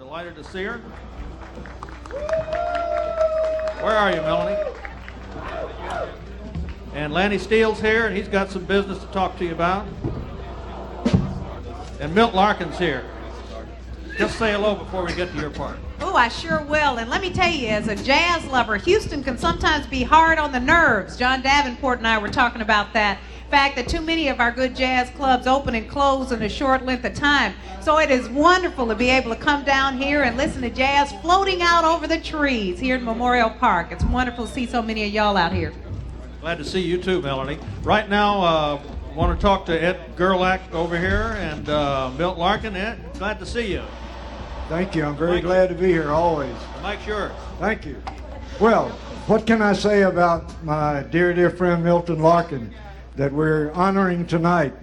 Delighted to see her. Where are you, Melanie? And Lanny Steele's here, and he's got some business to talk to you about. And Milt Larkin's here. Just say hello before we get to your part. Oh, I sure will. And let me tell you, as a jazz lover, Houston can sometimes be hard on the nerves. John Davenport and I were talking about that. Fact that too many of our good jazz clubs open and close in a short length of time. So it is wonderful to be able to come down here and listen to jazz floating out over the trees here in Memorial Park. It's wonderful to see so many of y'all out here. Glad to see you too, Melanie. Right now, I want to talk to Ed Gerlach over here and Milt Larkin. Ed, glad to see you. Thank you. I'm very glad to be here always. Mike's yours. Thank you. Well, what can I say about my dear, dear friend Milton Larkin that we're honoring tonight?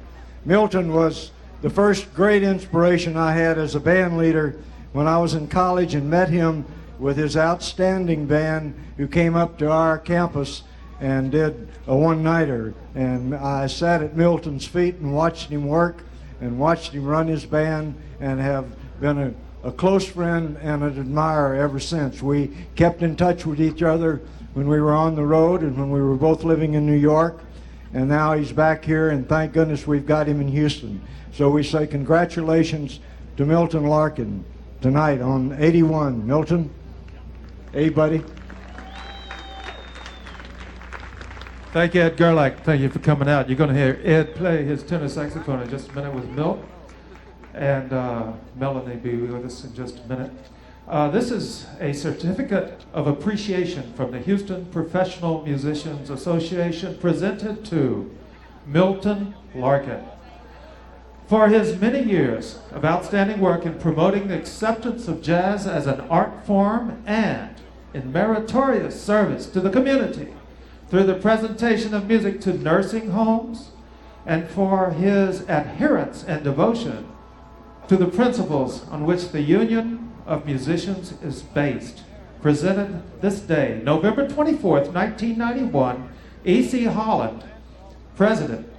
Milton was the first great inspiration I had as a band leader when I was in college and met him with his outstanding band who came up to our campus and did a one-nighter. And I sat at Milton's feet and watched him work and watched him run his band and have been a close friend and an admirer ever since. We kept in touch with each other when we were on the road and when we were both living in New York. And now he's back here, and thank goodness we've got him in Houston. So we say congratulations to Milton Larkin tonight on 81. Milton, hey buddy. Thank you, Ed Gerlach. Thank you for coming out. You're going to hear Ed play his tenor saxophone in just a minute with Milt. And Melanie will be with us in just a minute. This is a certificate of appreciation from the Houston Professional Musicians Association presented to Milton Larkin for his many years of outstanding work in promoting the acceptance of jazz as an art form and in meritorious service to the community through the presentation of music to nursing homes, and for his adherence and devotion to the principles on which the Union of Musicians is based. Presented this day, November 24th, 1991, E.C. Holland, President,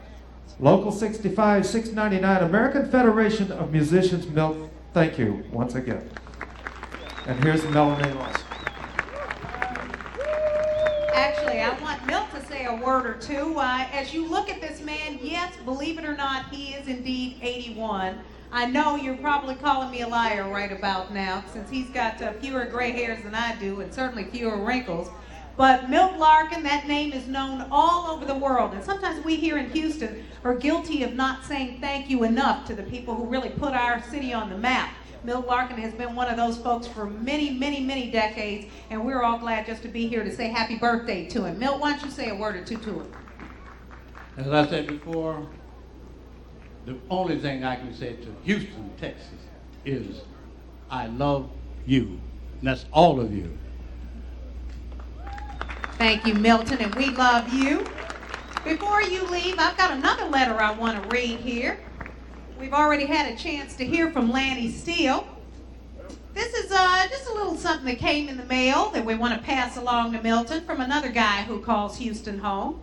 Local 65, 699, American Federation of Musicians, Milt. Thank you once again. And here's Melanie Ross. Actually, I want Milt to say a word or two. As you look at this man, yes, believe it or not, he is indeed 81. I know you're probably calling me a liar right about now, since he's got fewer gray hairs than I do, and certainly fewer wrinkles. But Milt Larkin, that name is known all over the world. And sometimes we here in Houston are guilty of not saying thank you enough to the people who really put our city on the map. Milt Larkin has been one of those folks for many, many, many decades, and we're all glad just to be here to say happy birthday to him. Milt, why don't you say a word or two to him? As I said before, the only thing I can say to Houston, Texas, is I love you. And that's all of you. Thank you, Milton, and we love you. Before you leave, I've got another letter I want to read here. We've already had a chance to hear from Lanny Steele. This is just a little something that came in the mail that we want to pass along to Milton from another guy who calls Houston home.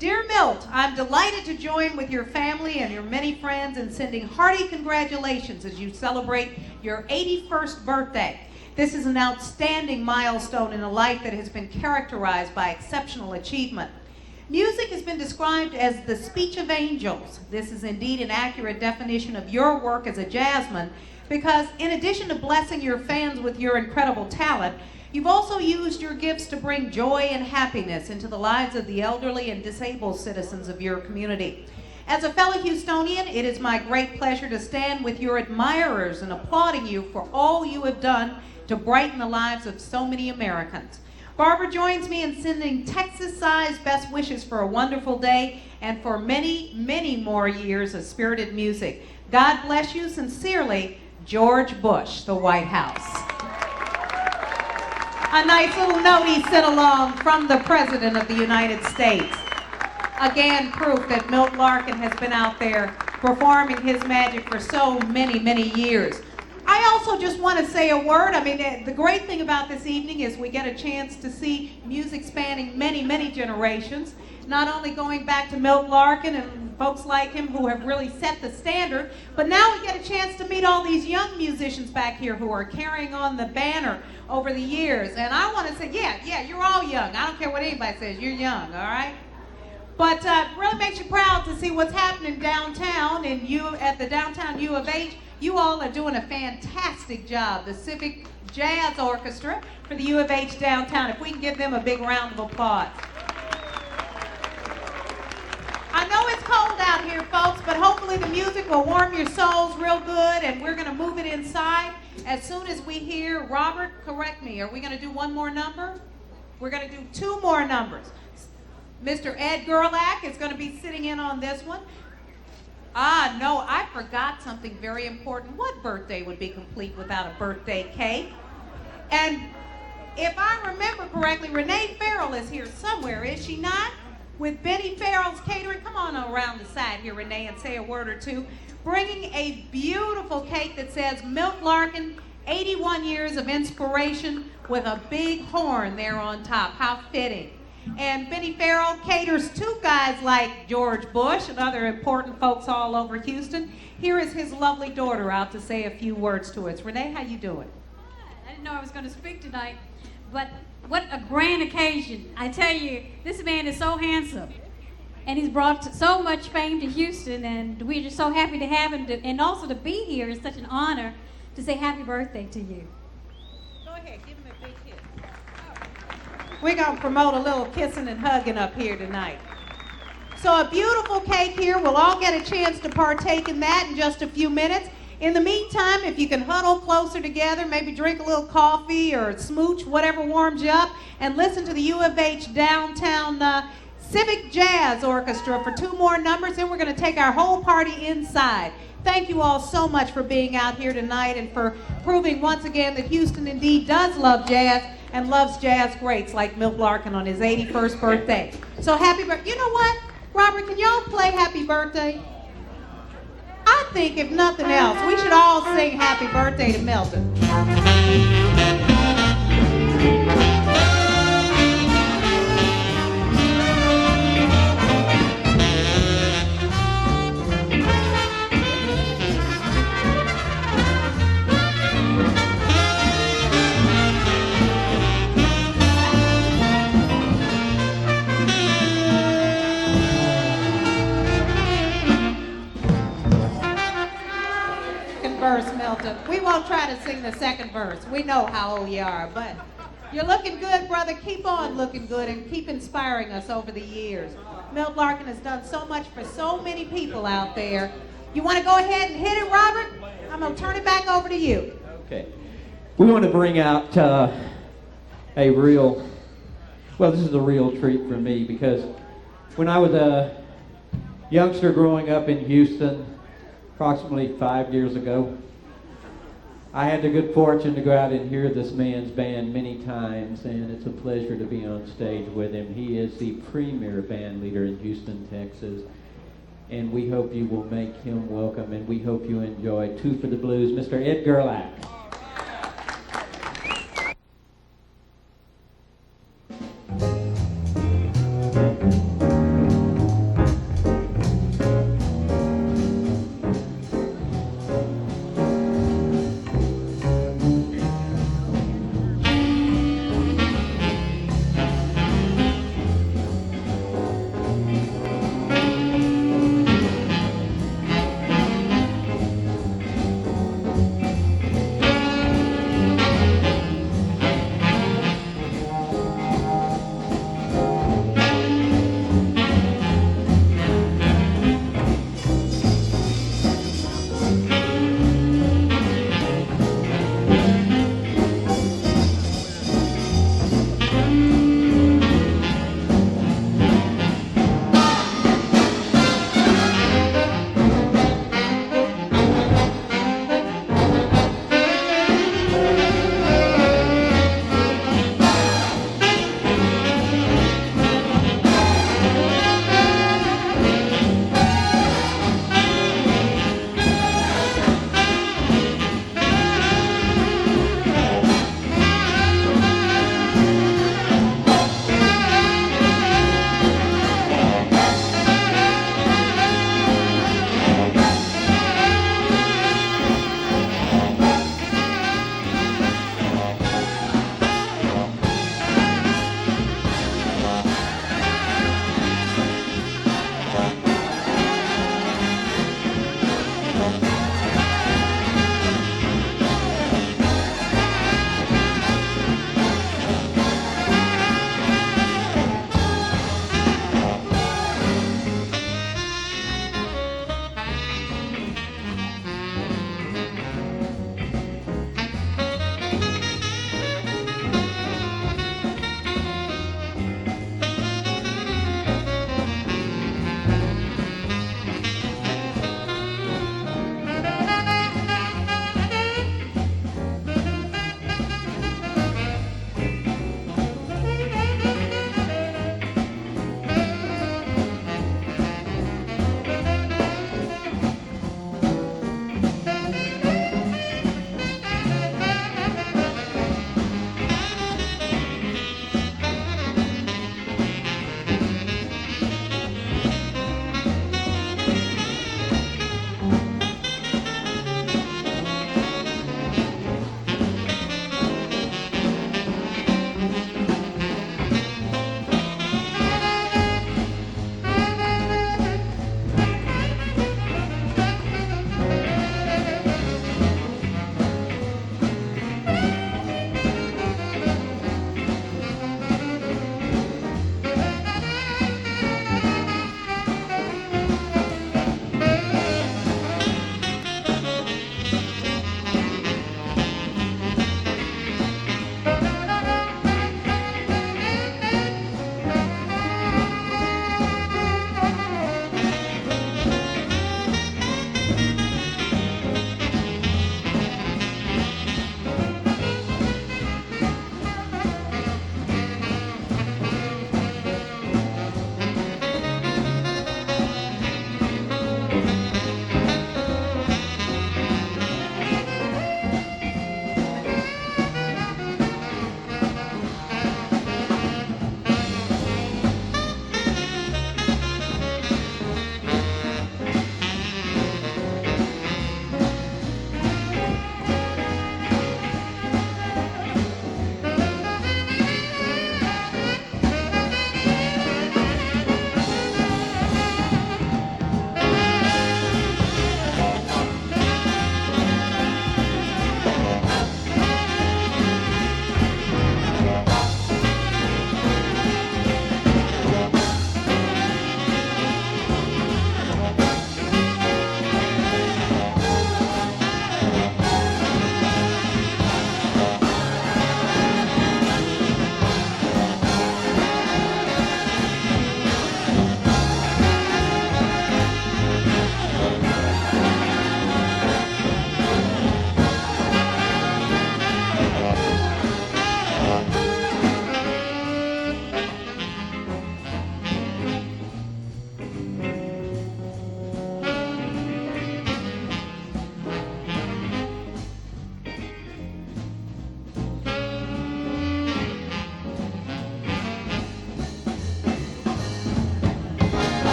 Dear Milt, I'm delighted to join with your family and your many friends in sending hearty congratulations as you celebrate your 81st birthday. This is an outstanding milestone in a life that has been characterized by exceptional achievement. Music has been described as the speech of angels. This is indeed an accurate definition of your work as a jazzman, because in addition to blessing your fans with your incredible talent, you've also used your gifts to bring joy and happiness into the lives of the elderly and disabled citizens of your community. As a fellow Houstonian, it is my great pleasure to stand with your admirers and applauding you for all you have done to brighten the lives of so many Americans. Barbara joins me in sending Texas-sized best wishes for a wonderful day and for many, many more years of spirited music. God bless you. Sincerely, George Bush, the White House. A nice little note he sent along from the President of the United States. Again, proof that Milt Larkin has been out there performing his magic for so many, many years. I also just want to say a word. I mean, the great thing about this evening is we get a chance to see music spanning many, many generations, not only going back to Milt Larkin and folks like him who have really set the standard. But now we get a chance to meet all these young musicians back here who are carrying on the banner over the years. And I want to say, yeah, you're all young. I don't care what anybody says, you're young, all right? But it really makes you proud to see what's happening downtown, and you at the downtown U of H. You all are doing a fantastic job. The Civic Jazz Orchestra for the U of H downtown. If we can give them a big round of applause. I know it's cold out here, folks, but hopefully the music will warm your souls real good, and we're going to move it inside as soon as we hear Robert. Correct me. Are we going to do one more number? We're going to do two more numbers. Mr. Ed Gerlach is going to be sitting in on this one. No, I forgot something very important. What birthday would be complete without a birthday cake? And if I remember correctly, Renee Farrell is here somewhere, is she not? With Benny Farrell's Catering. Come on around the side here, Renee, and say a word or two. Bringing a beautiful cake that says Milt Larkin, 81 years of inspiration, with a big horn there on top. How fitting. And Benny Farrell caters to guys like George Bush and other important folks all over Houston. Here is his lovely daughter out to say a few words to us. Renee, how you doing? I didn't know I was going to speak tonight, but what a grand occasion. I tell you, this man is so handsome, and he's brought so much fame to Houston, and we're just so happy to have him, and also to be here is such an honor to say happy birthday to you. Go ahead, give him a big kiss. We're going to promote a little kissing and hugging up here tonight. So a beautiful cake here. We'll all get a chance to partake in that in just a few minutes. In the meantime, if you can huddle closer together, maybe drink a little coffee or smooch, whatever warms you up, and listen to the U of H downtown Civic Jazz Orchestra for two more numbers, then we're going to take our whole party inside. Thank you all so much for being out here tonight and for proving once again that Houston indeed does love jazz and loves jazz greats like Milt Larkin on his 81st birthday. So happy birthday. You know what? Robert, can y'all play Happy Birthday? I think if nothing else, we should all sing Happy Birthday to Milton. Verse, Milton. We won't try to sing the second verse. We know how old you are, but you're looking good, brother. Keep on looking good and keep inspiring us over the years. Milt Larkin has done so much for so many people out there. You want to go ahead and hit it, Robert? I'm going to turn it back over to you. Okay. We want to bring out this is a real treat for me because when I was a youngster growing up in Houston, approximately 5 years ago, I had the good fortune to go out and hear this man's band many times, and it's a pleasure to be on stage with him. He is the premier band leader in Houston, Texas, and we hope you will make him welcome, and we hope you enjoy Two for the Blues, Mr. Ed Gerlach.